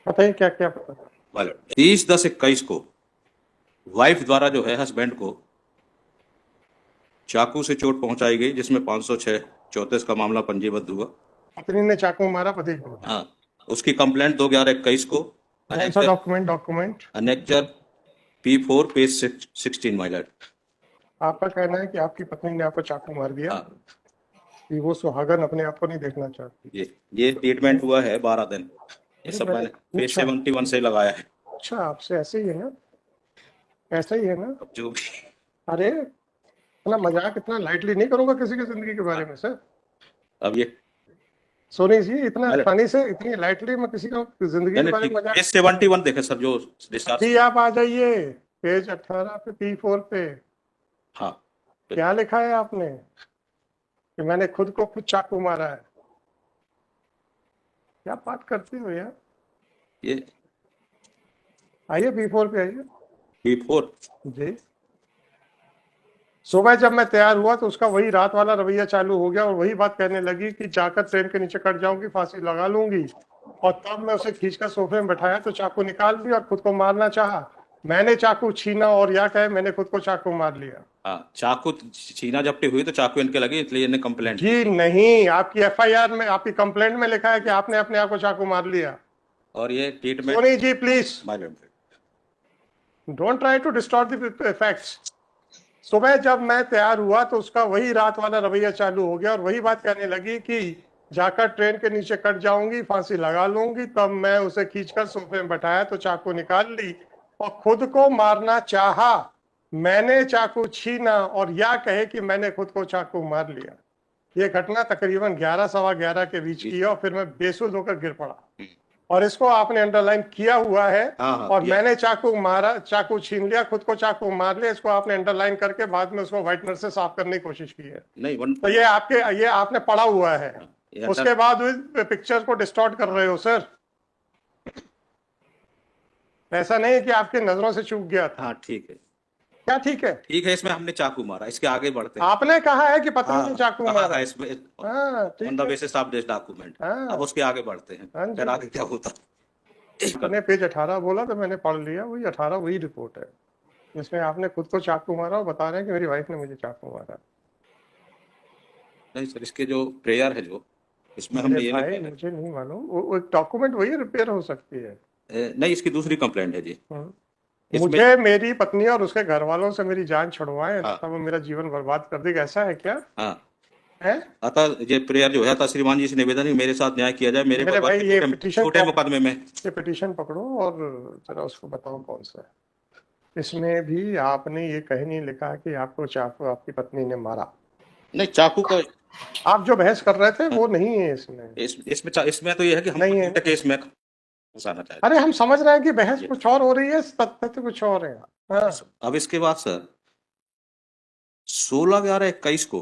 बताइए क्या क्या पता। 30/10/21 को वाइफ द्वारा जो है हस्बैंड को चाकू से चोट पहुंचाई गई, जिसमें 506/34 का मामला पंजीबद्ध हुआ। पत्नी ने चाकू मारा पति को। हाँ, उसकी कंप्लेंट 2/11/21 को कौन सा annexure document? Annexure P4 page 16 Mylar. आपका कहना है कि आपकी पत्नी ने आपको चाकू मार दिया हाँ, कि वो सुहागन अपने आप को नहीं देखना चाहती। ये ट्रीटमेंट हुआ है 12 दिन। ये अरे सब मैंने मैंने पेज पूछा। 71 से लगाया है। अच्छा, आपसे ऐसे ही है ना? ऐसा ही है ना? अब जो भी अरे इतना मजाक इतना लाइटली नहीं करूंगा किसी की जिंदगी के बारे में सर। अब ये सोनी जी, इतना अरे आसानी से इतनी लाइटली मैं किसी का जिंदगी नहीं के नहीं, बारे में ठीक, मजाक? पेज 71 देखे सर, जो डिस्चार्ज। अभी आप आ जाइए पेज 18 पे, P4 पे। हाँ, क्या लिखा है आपने कि मैंने खुद को खुद चाकू मारा है? क्या बात करते हो यार? ये आइए P4 पे आइए। P4। जी। सुबह जब मैं तैयार हुआ तो उसका वही रात वाला रवैया चालू हो गया और वही बात कहने लगी कि जाकर ट्रेन के नीचे कट जाऊंगी, फांसी लगा लूंगी। और तब मैं उसे खींचकर सोफे में बैठाया तो चाकू निकाल ली और खुद को मारना चाहा। मैंने चाकू छीना और या कहे मैंने खुद को चाकू मार लिया। हाँ, चाकू छीना झपटी हुई तो चाकू इनके लगी, इसलिए इन्हें कंप्लेंट की। जी नहीं, आपकी FIR में, आपकी कंप्लेंट में लिखा है कि आपने अपने आप को चाकू मार लिया। और ये ट्रीटमेंट। सोनी जी प्लीज माइलर। Don't try to distort the facts. सुबह जब मैं तैयार हुआ तो उसका वही रात वाला रवैया चालू हो गया और वही बात कहने लगी कि जाकर ट्रेन के नीचे कट जाऊंगी, फांसी लगा लूंगी। तब मैं उसे खींचकर सोफे में बैठाया तो चाकू निकाल ली और खुद को मारना चाहा। मैंने चाकू छीना और या कहे कि मैंने खुद को चाकू मार लिया। ये घटना तकरीबन 11 सवा 11 के बीच की है और फिर मैं बेसुध होकर गिर पड़ा। और इसको आपने अंडरलाइन किया हुआ है। हाँ हाँ, और ये मैंने चाकू मारा, चाकू छीन लिया, खुद को चाकू मार लिया, इसको आपने अंडरलाइन करके बाद में उसको व्हाइटनर से साफ करने की कोशिश की है। नहीं वन। तो ये आपने पढ़ा हुआ है। ये उसके बाद पिक्चर को डिस्टॉर्ट कर रहे हो सर। ऐसा नहीं है कि आपकी नजरों से चूक गया था। हाँ ठीक है। क्या ठीक है? ठीक है, इसमें हमने चाकू मारा, इसके आगे बढ़ते हैं। आपने कहा है कि पत्नी ने हाँ, चाकू कहा मारा। है इसमें। हाँ ऑन ठीक द है। Basis of this document. अब हाँ। उसके आगे बढ़ते हैं, हाँ फिर जी। आगे क्या होता है। आपने पेज 18 बोला तो मैंने पढ़ लिया, वही 18 वही रिपोर्ट है जिसमें आपने खुद को चाकू मारा और बता रहे हैं कि मेरी वाइफ ने मुझे चाकू मारा। नहीं सर, इसके जो प्रेयर है जो, इसमें मेरे हमने ये भाई लिखा है। मुझे नहीं मालूम, वो डॉक्यूमेंट वही रिपेयर हो सकती है। नहीं, इसकी दूसरी कंप्लेंट है जी। इसमें मुझे मेरी पत्नी और उसके घर वालों से मेरी जान छुड़वाए, हाँ तब वो मेरा जीवन बर्बाद कर देगा, ऐसा है क्या? हाँ, है? अतः ये प्रेयर जो है, अतः श्रीमान जी से निवेदन है मेरे साथ न्याय किया जाए मेरे मेरे परिवार भाई के ये छोटे पिटीशन छोटे मुकदमे में। ये पिटीशन पकड़ो और जरा उसको बताओ कौन सा है। इसमें भी आपने ये कहीं नहीं लिखा कि आपको चाकू आपकी पत्नी ने मारा। नहीं, चाकू का। आप जो बहस कर रहे थे हाँ, वो नहीं है इसमें। इसमें तो ये है कि हमको नहीं है झूठे ना? केस में फंसाना चाहते अरे हम समझ रहे हैं कि बहस हैं। कुछ और हो रही है, तथ्य कुछ और है। हाँ। अब इसके बाद सर 16/11/21 को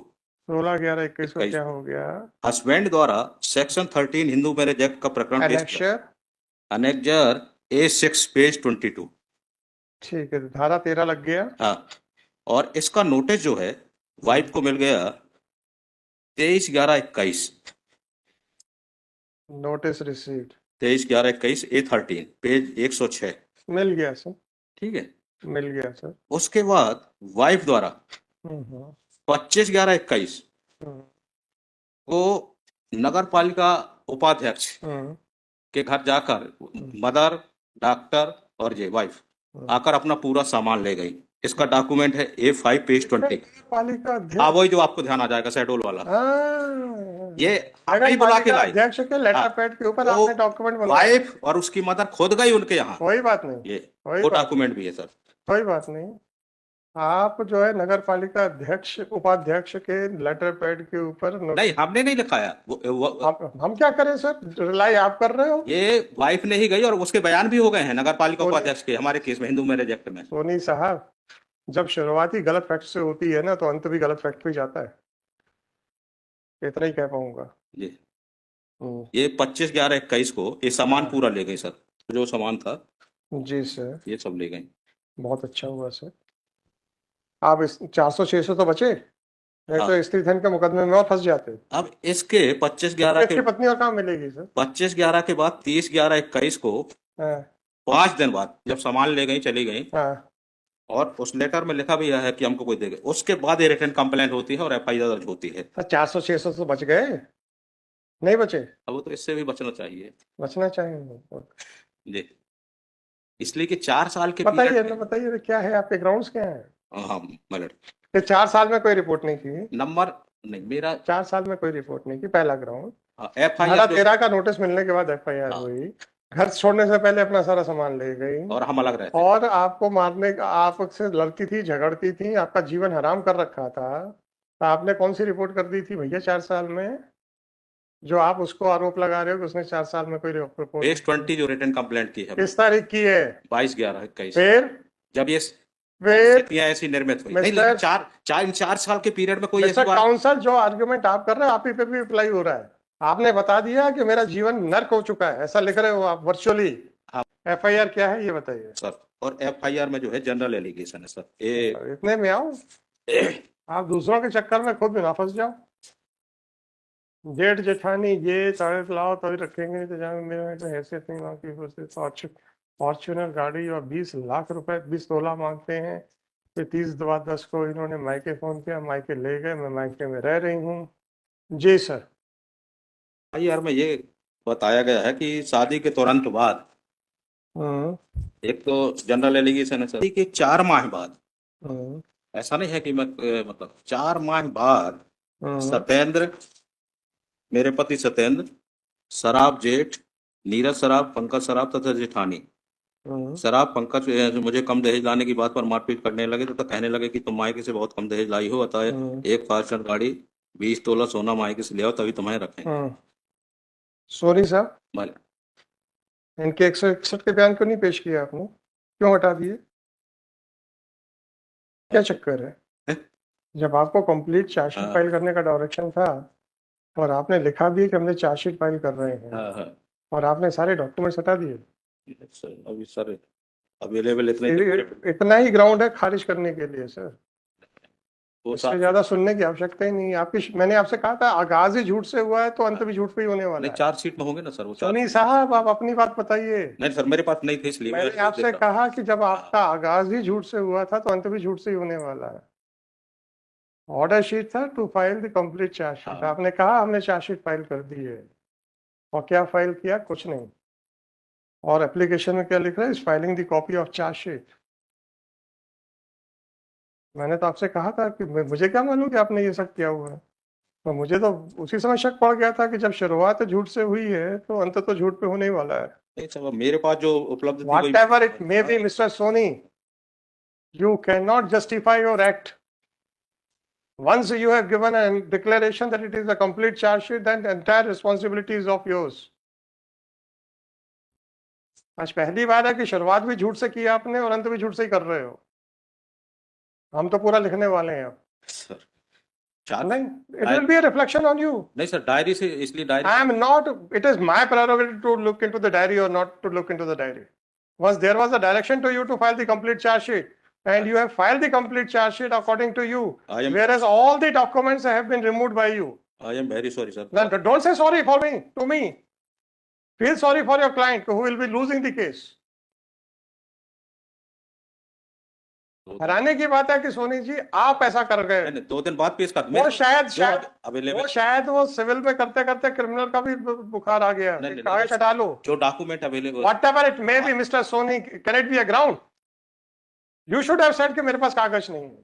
16/11/21 को 21 क्या हो गया? हस्बैंड द्वारा सेक्शन 13 हिंदू मैरिज एक्ट का प्रकरण पेश किया। एनेक्शर। Annexure A6 page 22। ठीक है, धारा 13 लग गया। हाँ, और इसका नोटिस जो है वाइफ को मिल गया 23/11/21। Notice received. 23/11/21 A13 page 106। मिल गया सर। ठीक है। मिल गया सर। उसके बाद वाइफ द्वारा हम्म। 25/11/21 हम्म। को नगर पालिका उपाध्यक्ष हम्म। के घर जाकर मदर, डॉक्टर और ये वाइफ आकर अपना पूरा सामान ले गई। इसका डॉक्यूमेंट है A5 पेज 20। पालिका हाँ, अध्यक्ष। वही जो आपको ध्यान आ जाएगा, शहडोल वाला। हाँ। ये नगर ही बुला के पालिका लाई। अध्यक्ष के लेटर हाँ, पैड के ऊपर वो आपने डॉक्यूमेंट बनवाया। वाइफ और उसकी मदर खुद गई उनके यहाँ। कोई बात नहीं। ये कोई वो बात डॉक्यूमेंट भी है सर। कोई बात नहीं। आप जो है नगर पालिका अध्यक्ष उपाध्यक्ष के लेटर पैड के ऊपर नहीं, हमने नहीं लिखाया हम क्या करें सर? रिलाई आप कर रहे हो। ये वाइफ ने ही गई और उसके बयान भी हो गए हैं नगर पालिका सोनी उपाध्यक्ष के हमारे केस में, हिंदू मैरिज एक्ट में। सोनी साहब, जब शुरुआती गलत फैक्ट से होती है ना तो अंत भी गलत फैक्ट पे ही जाता है। इतना ही कह पाऊंगा। जी, हम्म। ये 25/11/21 को ये सामान पूरा ले गई सर। जो सामान था जी सर। ये सब ले गई। बहुत अच्छा हुआ सर। आप इस 400-600 तो बचे, नहीं हाँ, तो स्त्री धन के मुकदमे में और फंस जाते। अब इसके 25/11 के इसकी पत्नी और कहाँ मिलेगी सर? 25/11 के बाद 30/11/21 को हाँ 5 दिन बाद जब सामान ले गई चली गई, हाँ। और उस लेटर में लिखा भी है कि हमको कोई देगा, उसके बाद ये रिटर्न कंप्लेंट होती है और एफआईआर दर्ज होती है। तो 400-600 तो बच गए, नहीं बचे? अब वो तो इससे भी बचना चाहिए। बचना चाहिए। जी, इसलिए कि 4 साल के बताइए पीरियड ना, में। बताइए क्या है, आपके ग्राउंड्स क्या है? हाँ मैडम। ये 4 साल में कोई रिपोर्ट नहीं की? नंबर नहीं मेरा। 4 साल में कोई रिपोर्ट नहीं की, पहला ग्राउंड। एफआईआर धारा जो। 13 का नोटिस मिलने के बाद एफआईआर हाँ, हुई। घर छोड़ने से पहले अपना सारा सामान ले गई। और हम अलग रहते थे। और आपको मारने, आपसे लड़ती थी, झगड़ती थी, आपका जीवन हराम कर रखा था। तो आपने कौन सी रिपोर्ट कर दी थी भैया 4 साल में, जो आप उसको आरोप लगा रहे हो कि उसने 4 साल में कोई रिपोर्ट पेज नहीं की? 20 जो रिटर्न कंप्लेंट की है, किस तारीख की है? 22/11/21, फिर जब ये फिर स्थितियां ऐसी निर्मित हुई नहीं, लेकिन मिस्टर इन 4 साल के पीरियड में कोई ऐसी मिस्टर बात। काउंसल, जो आर्ग्यूमेंट आप कर रहे हो, आप ही पे भी अप्लाई हो रहा है। आपने बता दिया कि मेरा जीवन नर्क हो चुका है, ऐसा लिख रहे हो आप वर्चुअली। हाँ एफआईआर क्या है ये बताइए। सर, और एफआईआर में जो है जनरल एलिगेशन है सर ये। इतने में आओ, आप दूसरों के चक्कर में खुद भी ना फंस जाओ। जेठ जेठानी ये साढ़े लाओ तभी रखेंगे, तो जहाँ मेरे में हैसियत नहीं मांगती, फॉर्चुनर गाड़ी और 20 लाख रुपए, 20 तोला मांगते हैं। फिर 30 10 को इन्होंने मायके फोन किया, मायके ले गए, मैं मायके में रह रही हूँ। जी सर। एफआईआर में ये बताया गया है कि शादी के तुरंत बाद, हम्म एक तो जनरल एलिगेशन है सर कि 4 माह बाद, हम्म ऐसा नहीं है कि मैं मतलब 4 माह बाद हम्म सत्येंद्र, मेरे पति सत्येंद्र, शराब जेठ, नीरज शराब, पंकज शराब तथा जेठानी हम्म शराब, पंकज मुझे कम दहेज लाने की बात पर मारपीट करने लगे तथा कहने लगे कि तुम मायके से बहुत कम दहेज लाई हो, अतः हम्म एक फॉर्च्यूनर गाड़ी 20 तोला सोना मायके से ले आओ तभी तुम्हें रखेंगे। हम्म। सॉरी साहब, भले। इनके 161 के बयान क्यों नहीं पेश किया आपने? क्यों हटा दिए? क्या चक्कर है? हैं? जब आपको कंप्लीट चार्जशीट हाँ फाइल करने का डायरेक्शन था, और आपने लिखा भी है कि हमने चार्जशीट फाइल कर रहे हैं, हाँ हाँ। और आपने सारे डॉक्यूमेंट्स हटा दिए, सर अभी सर अवेलेबल इतने इतना ही ग्राउंड है खारिज करने के लिए सर। वो इससे साथ ज्यादा सुनने की आवश्यकता ही नहीं है आपकी। मैंने आपसे कहा था आगाज ही झूठ से हुआ है, तो अंत भी झूठ पे ही होने वाला नहीं, है। 4 सीट में होंगे ना सर वो 4। सोनी साहब, आप अपनी बात बताइए। नहीं सर, मेरे पास नहीं थे इसलिए मैं मैंने आपसे देख रहा कहा कि जब हूँ। आपका आगाज ही झूठ से हुआ था, तो अंत भी झूठ से ही होने वाला है। ऑर्डर शीट था to file the complete chargesheet, हाँ आपने कहा हमने चार्जशीट फाइल कर दी है, और क्या फाइल किया? कुछ नहीं। और एप्लीकेशन में क्या लिख रहा है? इस filing the copy of chargesheet. मैंने तो आपसे कहा था कि मुझे क्या मालूम कि आपने ये सब किया हुआ है। तो मुझे तो उसी समय शक पड़ गया था कि जब शुरुआत झूठ से हुई है, तो अंत तो झूठ पे होने ही वाला है। नहीं सर, मेरे पास जो उपलब्ध थी वही। Whatever it may be, Mr. Soni, you cannot justify your act. Once you have given a declaration that it is a complete charge sheet, then the entire responsibility is of yours. आज पहली बार है कि शुरुआत भी झूठ से की आपने और अंत भी झूठ से ही कर रहे हो। हम तो पूरा लिखने वाले हैं अब। सर चार नहीं, it will be a reflection on you. नहीं सर, डायरी से इसलिए diary. I am not, it is my prerogative to look into the diary or not to look into the diary. Once there was a direction to you to file the complete charge sheet, and you have filed the complete charge sheet according to you, whereas all the documents have been removed by you. I am very sorry sir. Then don't say sorry for me, to me. Feel sorry for your client who will be losing the case. हैरानी की बात है कि सोनी जी आप ऐसा कर गए। 2 दिन बाद पेश कर। वो शायद अवेलेबल वो सिविल में करते करते क्रिमिनल का भी बुखार आ गया। कागज हटा लो। जो document available. Whatever it may be, Mr. Soni, can it be a ground? You should have said कि मेरे पास कागज नहीं है।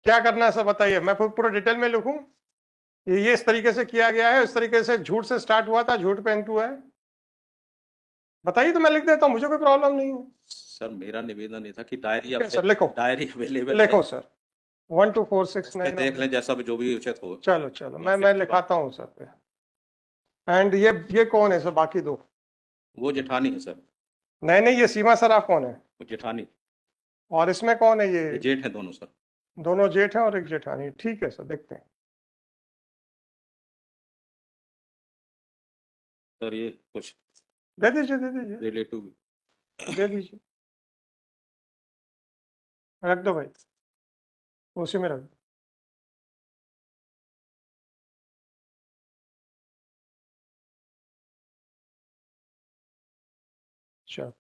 क्या करना है सर बताइए, मैं पूरा डिटेल में लिखूं? ये इस तरीके से किया गया है, इस तरीके से झूठ से स्टार्ट हुआ था, झूठ पे एंड हुआ है, बताइए तो मैं लिख देता हूँ, मुझे कोई प्रॉब्लम नहीं है। सर मेरा निवेदन ये था कि डायरी सर लिखो, डायरी अवेलेबल लिखो सर 12469 देख लें जैसा भी जो भी उचित हो। चलो चलो, मैं लिखाता हूँ सर पे। एंड ये कौन है सर बाकी दो? वो जेठानी है सर। नहीं, ये सीमा सराफ कौन है? वो जेठानी। और इसमें कौन है? ये जेठ है दोनों सर। दोनों जेठ हैं और एक जेठानी। ठीक है सर, देखते हैं। सर ये कुछ दे दीजिए, दे दीजिए, रिलेटिव दे दीजिए, रख दो भाई, उसी में रख दो। अच्छा